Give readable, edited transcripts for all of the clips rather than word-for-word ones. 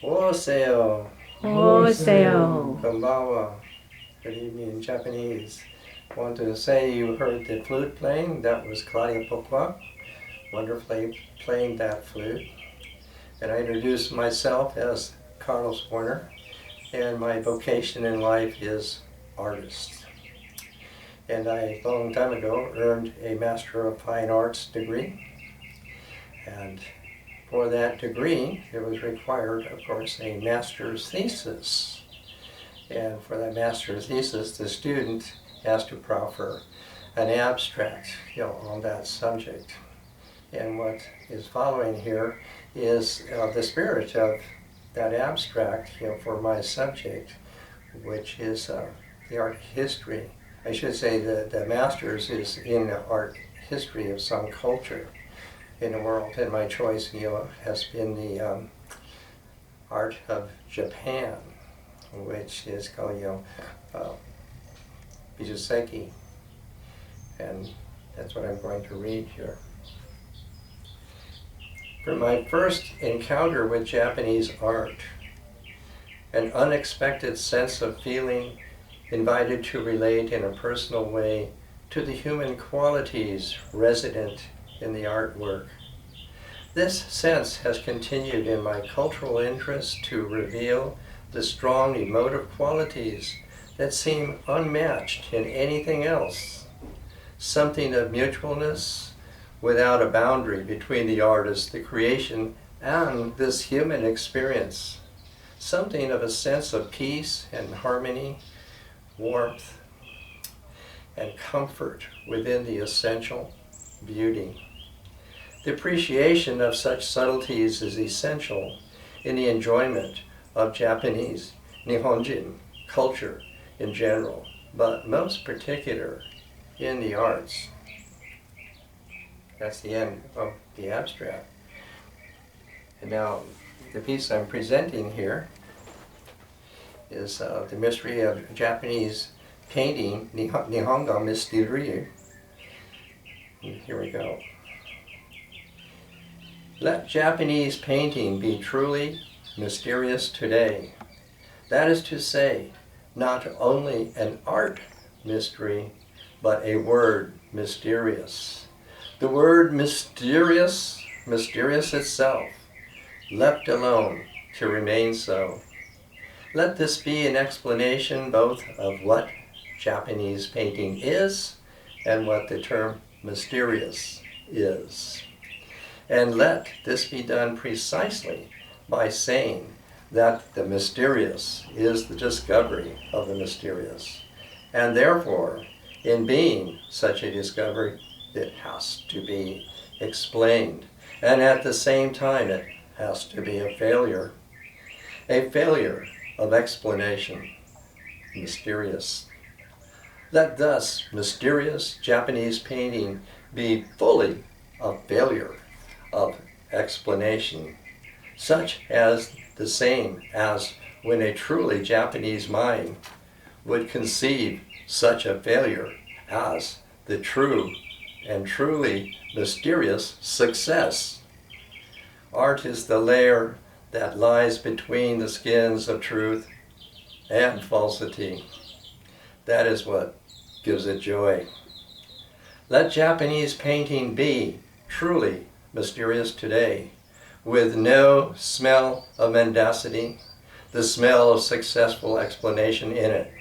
Oseo. Oseo. Konbawa. Good evening in Japanese. Want to say you heard the flute playing. That was Claudia Pokwa, wonderfully playing that flute. And I introduced myself as Carlos Warner, and my vocation in life is artist. And I, a long time ago, earned a Master of Fine Arts degree. And for that degree, it was required, of course, a master's thesis. And for that master's thesis, the student has to proffer an abstract, on that subject. And what is following here is the spirit of that abstract, for my subject, which is the art history. I should say that the master's is in the art history of some culture in the world, and my choice, has been the art of Japan, which is called, Bijuseki, and that's what I'm going to read here. For my first encounter with Japanese art, an unexpected sense of feeling invited to relate in a personal way to the human qualities resident in the artwork. This sense has continued in my cultural interest to reveal the strong emotive qualities that seem unmatched in anything else. Something of mutualness without a boundary between the artist, the creation, and this human experience. Something of a sense of peace and harmony, warmth, and comfort within the essential beauty. The appreciation of such subtleties is essential in the enjoyment of Japanese Nihonjin culture in general, but most particular in the arts. That's the end of the abstract. And now the piece I'm presenting here is the mystery of Japanese painting, Nihongo Mystery. Here we go. Let Japanese painting be truly mysterious today. That is to say, not only an art mystery, but a word mysterious. The word mysterious itself, left alone to remain so. Let this be an explanation both of what Japanese painting is and what the term mysterious is. And let this be done precisely by saying that the mysterious is the discovery of the mysterious. And therefore, in being such a discovery, it has to be explained. And at the same time, it has to be a failure of explanation, mysterious. Let thus mysterious Japanese painting be fully a failure of explanation, such as the same as when a truly Japanese mind would conceive such a failure as the true and truly mysterious success. Art is the layer that lies between the skins of truth and falsity. That is what gives it joy. Let Japanese painting be truly mysterious today, with no smell of mendacity, the smell of successful explanation in it.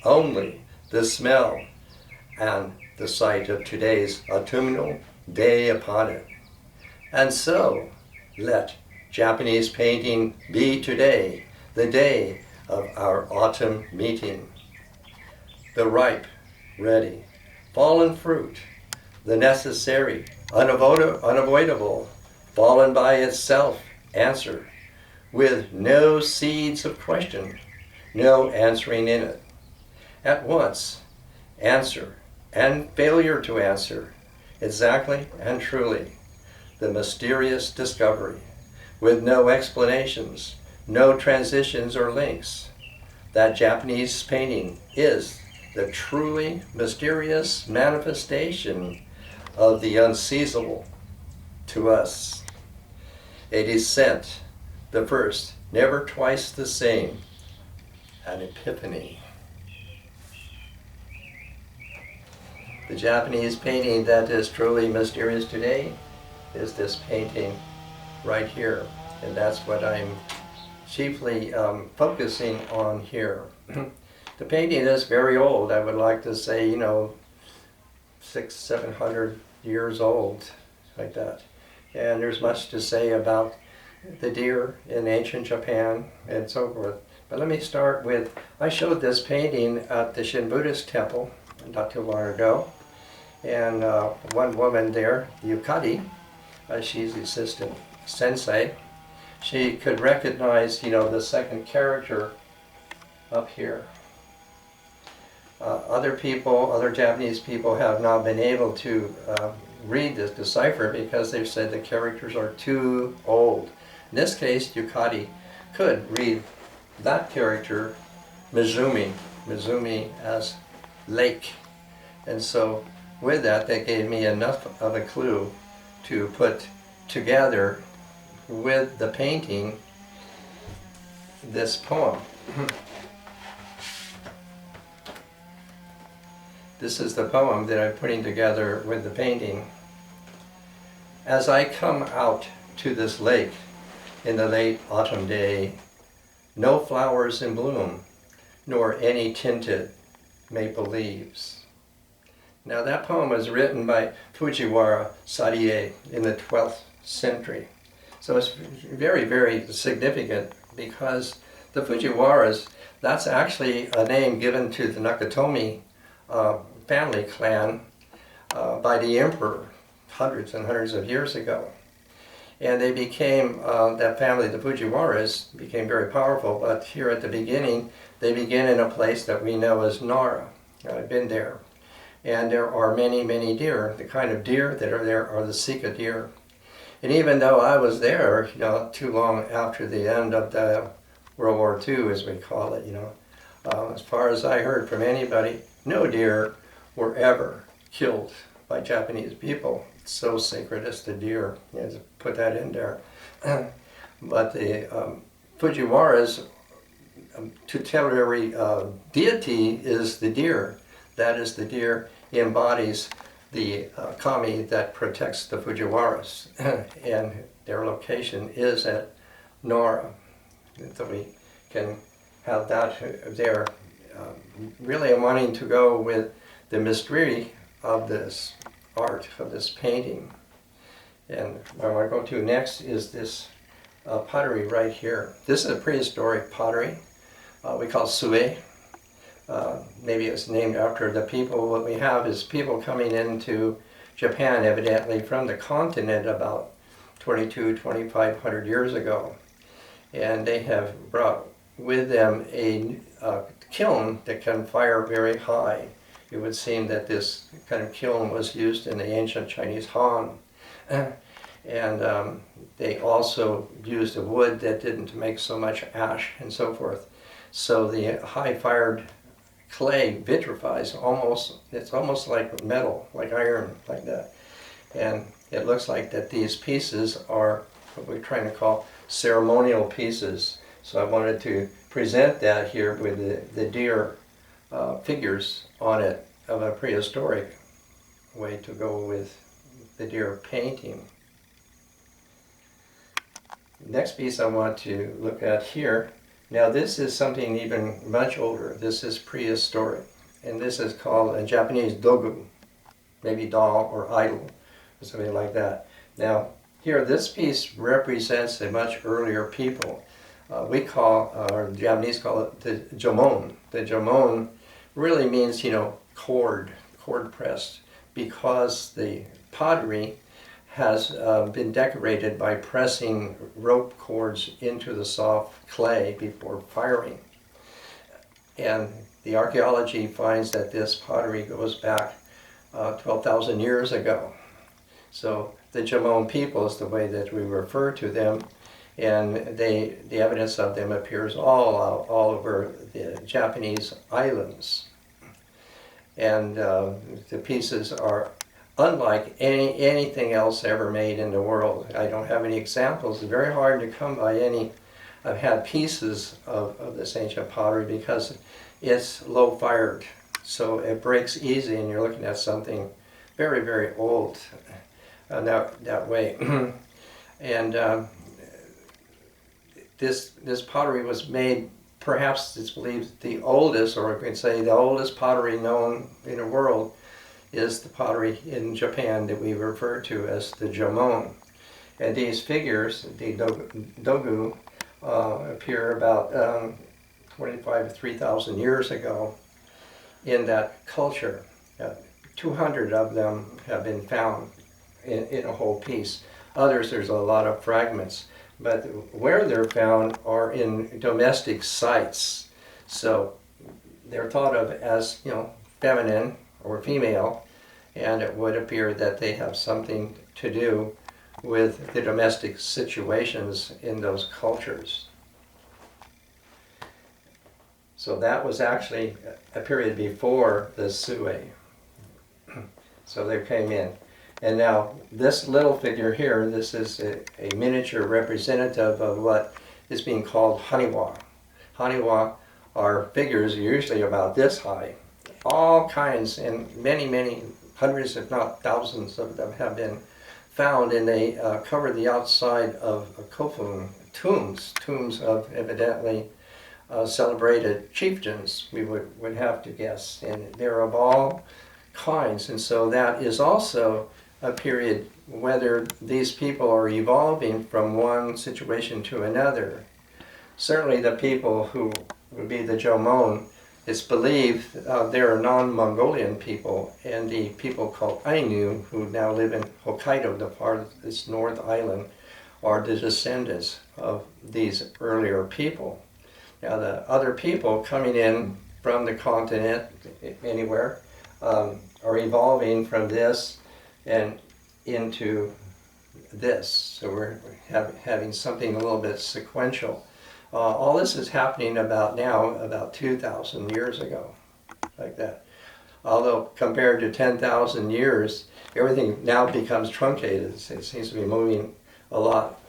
Only the smell and the sight of today's autumnal day upon it. And so, let Japanese painting be today, the day of our autumn meeting. The ripe, ready, fallen fruit, the necessary, unavoidable, fallen by itself answer, with no seeds of question, no answering in it. At once, answer and failure to answer, exactly and truly, the mysterious discovery, with no explanations, no transitions or links. That Japanese painting is the truly mysterious manifestation of the unseizable to us. A descent, The first, never twice the same, an epiphany. The Japanese painting that is truly mysterious today is this painting right here. And that's what I'm chiefly focusing on here. The painting is very old. I would like to say, 600-700 years old, like that. And there's much to say about the deer in ancient Japan and so forth. But let me start with, I showed this painting at the Shin Buddhist temple not too long ago. And one woman there, Yukari, she's the assistant sensei, she could recognize, the second character up here. Other Japanese people have not been able to read this, decipher, because they've said the characters are too old. In this case, Yukari could read that character, Mizumi as lake. And so with that, they gave me enough of a clue to put together with the painting this poem. This is the poem that I'm putting together with the painting. As I come out to this lake in the late autumn day, no flowers in bloom, nor any tinted maple leaves. Now that poem was written by Fujiwara Sarie in the 12th century. So it's very, very significant because the Fujiwaras, that's actually a name given to the Nakatomi family clan by the emperor hundreds and hundreds of years ago. And they became, that family, the Fujiwaras, became very powerful, but here at the beginning, they began in a place that we know as Nara. I've been there. And there are many, many deer. The kind of deer that are there are the Sika deer. And even though I was there, not too long after the end of the World War II, as we call it, as far as I heard from anybody, no deer were ever killed by Japanese people. It's so sacred as the deer, to put that in there. But the Fujiwara's tutelary deity is the deer. That is, the deer embodies the kami that protects the Fujiwaras, and their location is at Nara. So we can have that there. Really, I'm wanting to go with the mystery of this art, of this painting. And what I want to go to next is this pottery right here. This is a prehistoric pottery we call sue. Maybe it's named after the people. What we have is people coming into Japan, evidently from the continent about 2,500 years ago. And they have brought with them a kiln that can fire very high. It would seem that this kind of kiln was used in the ancient Chinese Han. And they also used a wood that didn't make so much ash and so forth. So the high-fired clay vitrifies it's almost like metal, like iron, like that. And it looks like that these pieces are what we're trying to call ceremonial pieces. So I wanted to present that here with the deer figures on it of a prehistoric way to go with the deer painting. Next piece I want to look at here. Now this is something even much older. This is prehistoric, and this is called in Japanese dogu, maybe doll or idol, or something like that. Now here, this piece represents a much earlier people. We call, or the Japanese call it the jomon. The jomon really means, cord pressed, because the pottery has been decorated by pressing rope cords into the soft clay before firing. And the archaeology finds that this pottery goes back 12,000 years ago. So the Jomon people is the way that we refer to them, and the evidence of them appears all over the Japanese islands. And the pieces are unlike anything else ever made in the world. I don't have any examples. It's very hard to come by any I've had pieces of this ancient pottery because it's low fired, so it breaks easy, and you're looking at something very, very old that way. And this pottery was made, perhaps it's believed, the oldest, or we can say the oldest pottery known in the world is the pottery in Japan that we refer to as the Jomon. And these figures, the dogu, appear about 25 to 3,000 years ago in that culture. 200 of them have been found in a whole piece. Others, there's a lot of fragments. But where they're found are in domestic sites. So they're thought of as, feminine or female, and it would appear that they have something to do with the domestic situations in those cultures. So that was actually a period before the Sui. So they came in. And now this little figure here, this is a miniature representative of what is being called haniwa. Haniwa are figures usually about this high. All kinds, and many, many hundreds, if not thousands of them have been found, and they cover the outside of Kofun tombs of evidently celebrated chieftains, we would have to guess. And they're of all kinds, and so that is also a period whether these people are evolving from one situation to another. Certainly the people who would be the Jomon, it's believed they're non-Mongolian people, and the people called Ainu, who now live in Hokkaido, the part of this North Island, are the descendants of these earlier people. Now the other people coming in from the continent, anywhere, are evolving from this and into this. So we're having something a little bit sequential. All this is happening about 2,000 years ago, like that. Although compared to 10,000 years, everything now becomes truncated. It seems to be moving a lot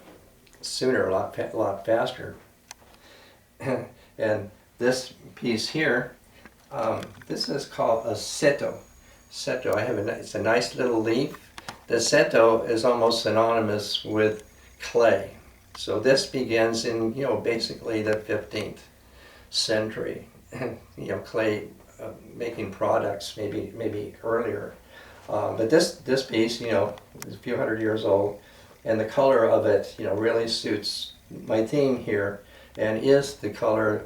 sooner, a lot faster. And this piece here, this is called a seto. Seto, it's a nice little leaf. The seto is almost synonymous with clay. So this begins in, basically the 15th century. Clay making products, maybe earlier. But this piece, is a few hundred years old, and the color of it, really suits my theme here, and is the color,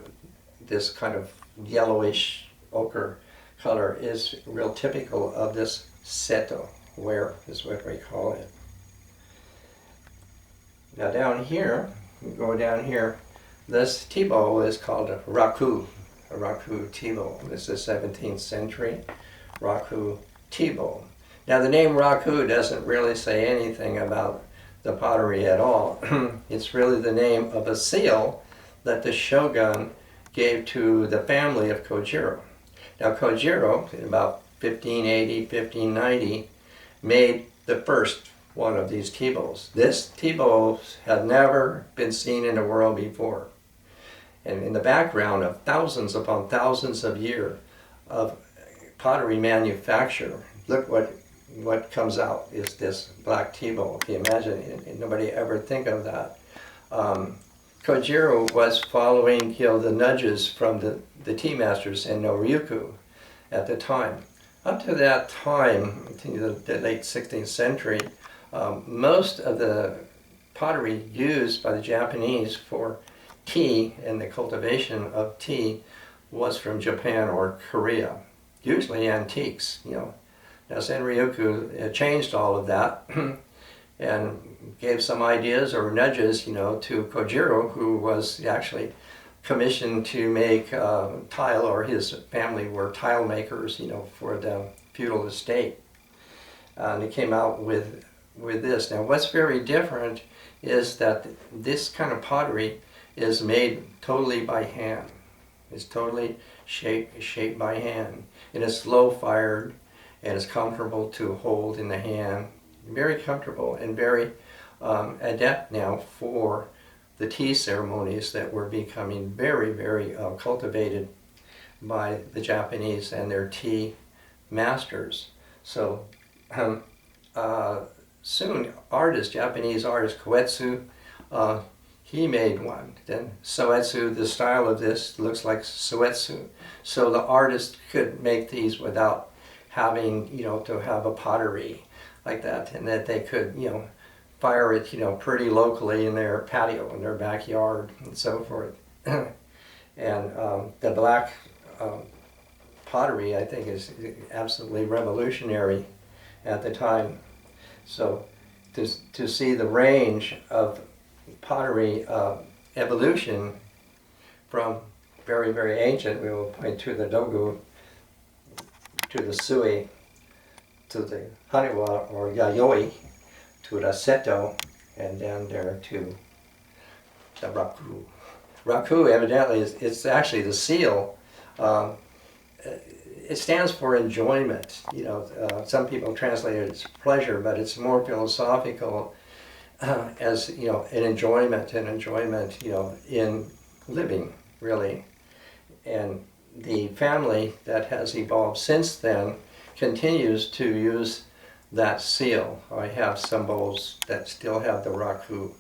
this kind of yellowish ochre color, is real typical of this seto ware, is what we call it. Now down here, we go down here, this Tibo is called a raku Tibo. This is 17th century raku Tibo. Now the name raku doesn't really say anything about the pottery at all. It's really the name of a seal that the shogun gave to the family of Kojiro. Now Kojiro, in about 1580, 1590, made the first one of these Tibos. This Tibo had never been seen in the world before. And in the background of thousands upon thousands of years of pottery manufacture, look what comes out is this black Tibo. If you imagine, nobody ever think of that. Kojiro was following the nudges from the tea masters in Noryuku at the time. Up to that time, the late 16th century, most of the pottery used by the Japanese for tea and the cultivation of tea was from Japan or Korea, usually antiques. Now Senryoku changed all of that and gave some ideas or nudges, to Kojiro, who was actually commissioned to make tile, or his family were tile makers, for the feudal estate. And he came out with this. Now what's very different is that this kind of pottery is made totally by hand. It's totally shaped by hand. And it's low fired, and it's comfortable to hold in the hand. Very comfortable and very adept now for the tea ceremonies that were becoming very, very cultivated by the Japanese and their tea masters. So soon, Japanese artist Koetsu, he made one. Then Soetsu, the style of this looks like Soetsu. So the artist could make these without having, to have a pottery like that, and that they could, fire it, pretty locally in their patio, in their backyard, and so forth. And the black pottery, I think, is absolutely revolutionary at the time. So to see the range of pottery evolution from very, very ancient, we will point to the Dogu, to the Sui, to the Haniwa or Yayoi, to the Seto, and down there to the Raku. Raku, evidently, it's actually the seal. It stands for enjoyment. Some people translate it as pleasure, but it's more philosophical as an enjoyment in living, really. And the family that has evolved since then continues to use that seal. I have some bowls that still have the Raku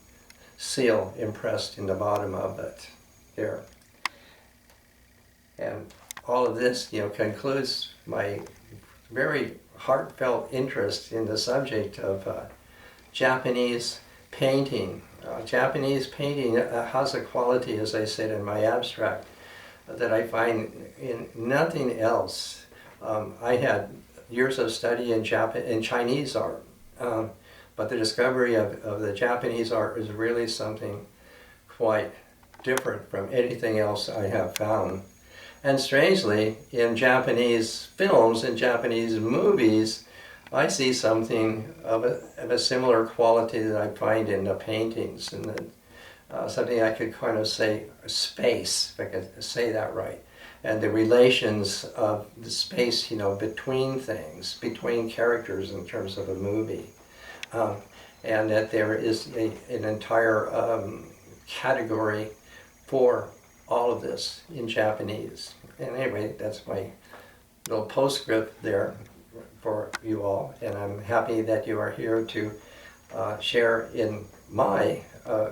seal impressed in the bottom of it there. And all of this, concludes my very heartfelt interest in the subject of Japanese painting. Japanese painting has a quality, as I said in my abstract, that I find in nothing else. I had years of study in Chinese art, but the discovery of the Japanese art is really something quite different from anything else I have found. And strangely, in Japanese films and Japanese movies, I see something of a similar quality that I find in the paintings, and something I could kind of say space, if I could say that right, and the relations of the space, between things, between characters in terms of a movie, and that there is an entire category for all of this in Japanese. And anyway, that's my little postscript there for you all, and I'm happy that you are here to share in my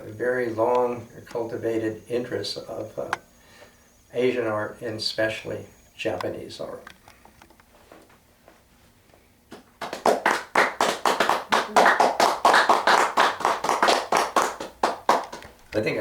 very long cultivated interest of Asian art, and especially Japanese art. I think